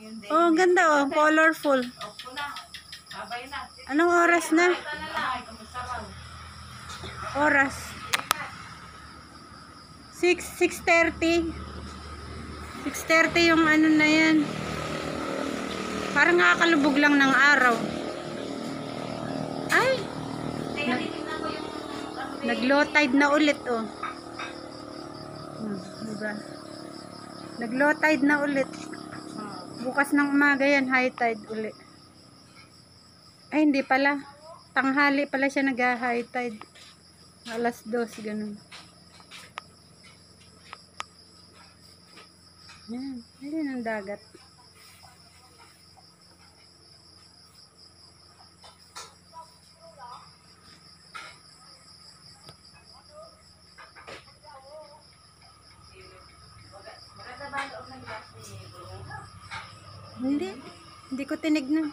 yung day. Oh, ang ganda oh. Colorful. Opo na. Babay na. Anong oras na? Ito na lang. Kamusta raw? Oras. 6:30. 6:30 yung ano na yan. Parang nakakalubog lang ng araw. Ay! Teka, titignan ko yung Nag-low tide na ulit oh. Diba? Nag-low tide na ulit. Bukas ng umaga yan, high tide ulit. Ay, hindi pala. Tanghali pala siya nag-high tide. Alas 2, ganun. Yan, ayun ang dagat. maganda ba ang loob ng gas ni Bruno? Hindi ko tinignan.